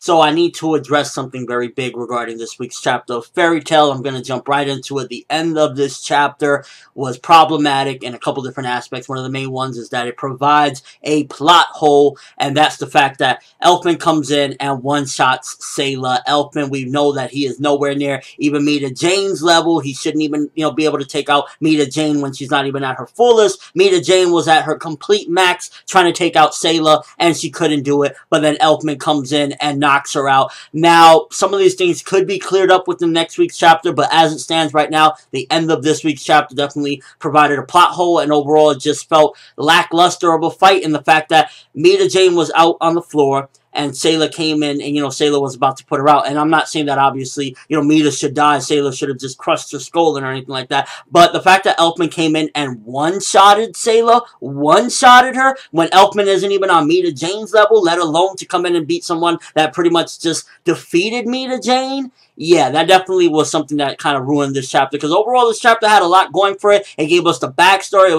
So I need to address something very big regarding this week's chapter of Fairy Tail. I'm going to jump right into it. The end of this chapter was problematic in a couple different aspects. One of the main ones is that it provides a plot hole, and that's the fact that Elfman comes in and one-shots Sayla. Elfman, we know that he is nowhere near even Mirajane's level. He shouldn't even, be able to take out Mirajane when she's not even at her fullest. Mirajane was at her complete max trying to take out Sayla, and she couldn't do it. But then Elfman comes in and knocks her out. Now, some of these things could be cleared up within next week's chapter, but as it stands right now, the end of this week's chapter definitely provided a plot hole, and overall it just felt lackluster of a fight in the fact that Mirajane was out on the floor, and Sayla came in, and, Sayla was about to put her out. And I'm not saying that, obviously, Mira should die. Sayla should have just crushed her skull or anything like that. But the fact that Elfman came in and one-shotted Sayla, one-shotted her, when Elfman isn't even on Mirajane's level, let alone to come in and beat someone that pretty much just defeated Mirajane, yeah, that definitely was something that kind of ruined this chapter. Because overall, this chapter had a lot going for it. It gave us the backstory.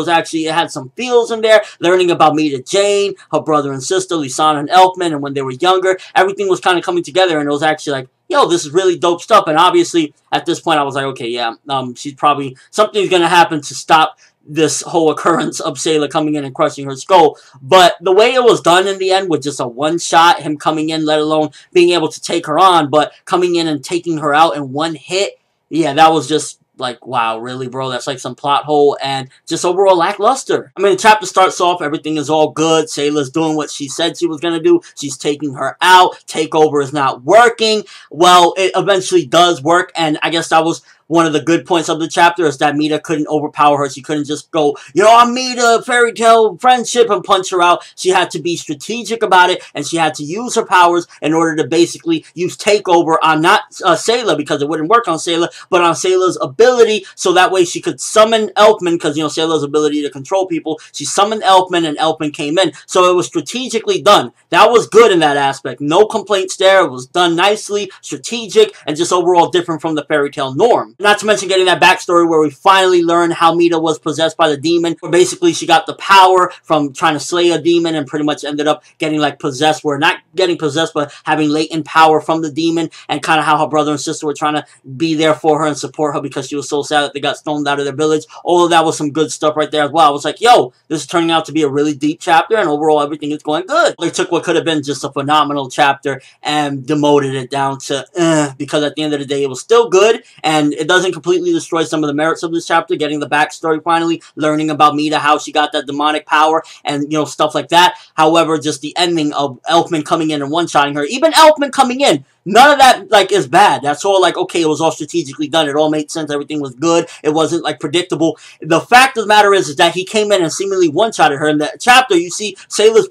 It had some feels in there. Learning about Mirajane, her brother and sister, Lisanna and Elfman, and when they were younger. Everything was kind of coming together, and it was actually like, yo, this is really dope stuff. And obviously, at this point, I was like, okay, yeah, something's going to happen to stop this whole occurrence of Sayla coming in and crushing her skull. But the way it was done in the end with just a one-shot, him coming in, let alone being able to take her on, but coming in and taking her out in one hit, yeah, that was just like, wow, really, bro? That's like some plot hole and just overall lackluster. I mean, the chapter starts off, everything is all good. Sayla's doing what she said she was going to do. She's taking her out. Takeover is not working. Well, it eventually does work, and I guess that was one of the good points of the chapter, is that Mira couldn't overpower her. She couldn't just go, I'm Mira, fairy tale, friendship, and punch her out. She had to be strategic about it, and she had to use her powers in order to basically use takeover on not Sayla, because it wouldn't work on Sayla, but on Sayla's ability, so that way she could summon Elfman, because, Sayla's ability to control people. She summoned Elfman, and Elfman came in. So it was strategically done. That was good in that aspect. No complaints there. It was done nicely, strategic, and just overall different from the fairy tale norm. Not to mention getting that backstory where we finally learn how Mira was possessed by the demon. Where basically she got the power from trying to slay a demon and pretty much ended up getting like possessed. Where not getting possessed, but having latent power from the demon. And kind of how her brother and sister were trying to be there for her and support her because she was so sad that they got stoned out of their village. All of that was some good stuff right there as well. I was like, yo, this is turning out to be a really deep chapter, and overall everything is going good. They took what could have been just a phenomenal chapter and demoted it down to because at the end of the day it was still good, and it doesn't completely destroy some of the merits of this chapter, getting the backstory finally, learning about Mira, how she got that demonic power, and, stuff like that. However, just the ending of Elfman coming in and one-shotting her, even Elfman coming in, none of that, like, is bad. That's all, like, okay, it was all strategically done. It all made sense. Everything was good. It wasn't, like, predictable. The fact of the matter is that he came in and seemingly one-shotted her. In the chapter, you see Sayla's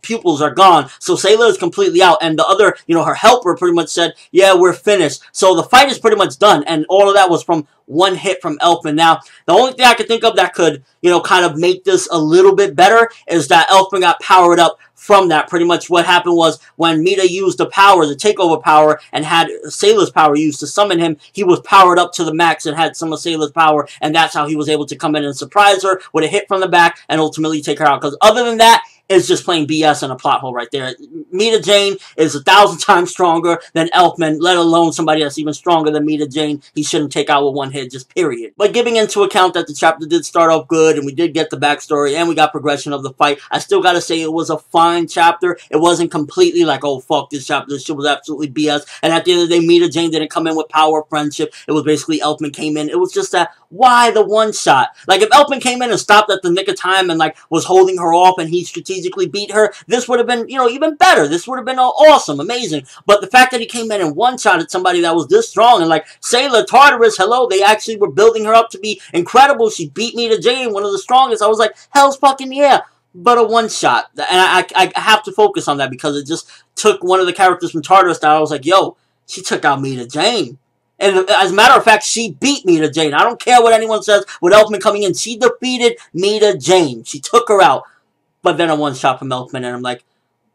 pupils are gone. So Sayla is completely out. And the other, her helper pretty much said, yeah, we're finished. So the fight is pretty much done. And all of that was from one hit from Elfman. Now, the only thing I could think of that could, kind of make this a little bit better is that Elfman got powered up from that. Pretty much what happened was when Mira used the power, the takeover power, and had Sayla's power used to summon him, he was powered up to the max and had some of Sayla's power, and that's how he was able to come in and surprise her with a hit from the back and ultimately take her out. Because other than that, it's just plain BS and a plot hole right there. Mirajane is 1,000 times stronger than Elfman, let alone somebody that's even stronger than Mirajane. He shouldn't take out with one hit, just period. But giving into account that the chapter did start off good, and we did get the backstory, and we got progression of the fight, I still gotta say it was a fine chapter. It wasn't completely like, oh, fuck this chapter, this shit was absolutely BS. And at the end of the day, Mirajane didn't come in with power, friendship. It was basically Elfman came in. It was just that, why the one shot? Like, if Elfman came in and stopped at the nick of time and, like, was holding her off and he strategically beat her, this would have been, even better. This would have been awesome, amazing. But the fact that he came in and one-shotted somebody that was this strong, and like, Sayla, Tartarus, hello, they actually were building her up to be incredible. She beat Mirajane, one of the strongest. I was like, hell's fucking yeah. But a one-shot. And I have to focus on that because it just took one of the characters from Tartarus that I was like, yo, she took out Mirajane. And as a matter of fact, she beat Mirajane. I don't care what anyone says with Elfman coming in. She defeated Mirajane. She took her out. But then a one-shot from Elfman, and I'm like,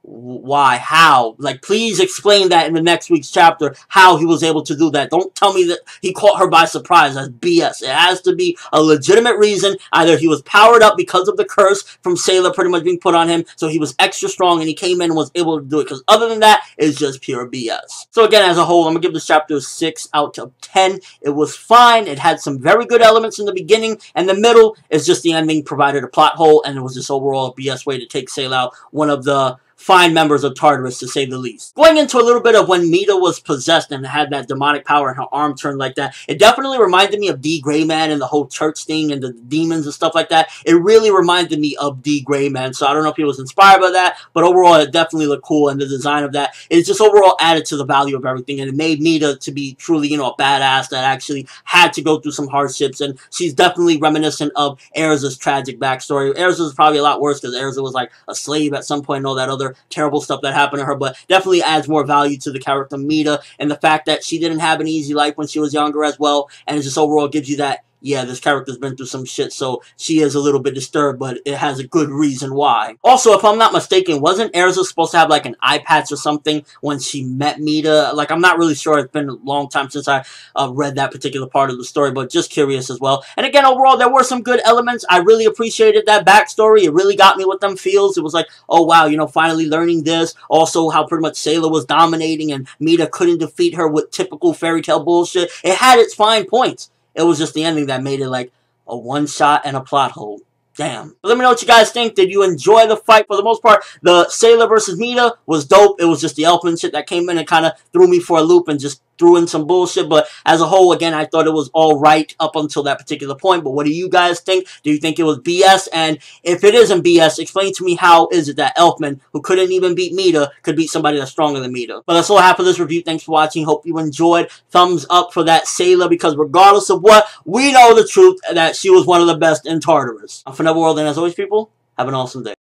Why? How? Like, please explain that in the next week's chapter, how he was able to do that. Don't tell me that he caught her by surprise. That's BS. It has to be a legitimate reason. Either he was powered up because of the curse from Sayla pretty much being put on him, so he was extra strong and he came in and was able to do it. Because other than that, it's just pure BS. So again, as a whole, I'm going to give this chapter a 6 out of 10. It was fine. It had some very good elements in the beginning, and the middle is just the ending provided a plot hole, and it was just overall a BS way to take Sayla out, one of the fine members of Tartarus, to say the least. Going into a little bit of when Mira was possessed and had that demonic power and her arm turned like that, it definitely reminded me of D. Gray Man and the whole church thing and the demons and stuff like that. It really reminded me of D. Gray Man, so I don't know if he was inspired by that, but overall it definitely looked cool, and the design of that is just overall added to the value of everything, and it made Mira to be truly, you know, a badass that actually had to go through some hardships, and she's definitely reminiscent of Erza's tragic backstory. Erza's probably a lot worse because Erza was like a slave at some point and all that other terrible stuff that happened to her, but definitely adds more value to the character Mira, and the fact that she didn't have an easy life when she was younger as well, and it just overall gives you that, yeah, this character's been through some shit, so she is a little bit disturbed, but it has a good reason why. Also, if I'm not mistaken, wasn't Erza supposed to have like an eye patch or something when she met Mira? Like, I'm not really sure. It's been a long time since I read that particular part of the story, but just curious as well. And again, overall, there were some good elements. I really appreciated that backstory. It really got me with them feels. It was like, oh wow, you know, finally learning this. Also, how pretty much Sayla was dominating and Mira couldn't defeat her with typical fairy tale bullshit. It had its fine points. It was just the ending that made it like a one-shot and a plot hole. Damn. But let me know what you guys think. Did you enjoy the fight? For the most part, the Sayla versus Mira was dope. It was just the Elfman shit that came in and kind of threw me for a loop and just threw in some bullshit. But as a whole, again, I thought it was all right up until that particular point. But what do you guys think? Do you think it was BS? And if it isn't BS, explain to me how is it that Elfman, who couldn't even beat Mira, could beat somebody that's stronger than Mira. But that's all I have for this review. Thanks for watching. Hope you enjoyed. Thumbs up for that Sayla, because regardless of what, we know the truth that she was one of the best in Tartarus. I'm ForneverWorld, and as always, people, have an awesome day.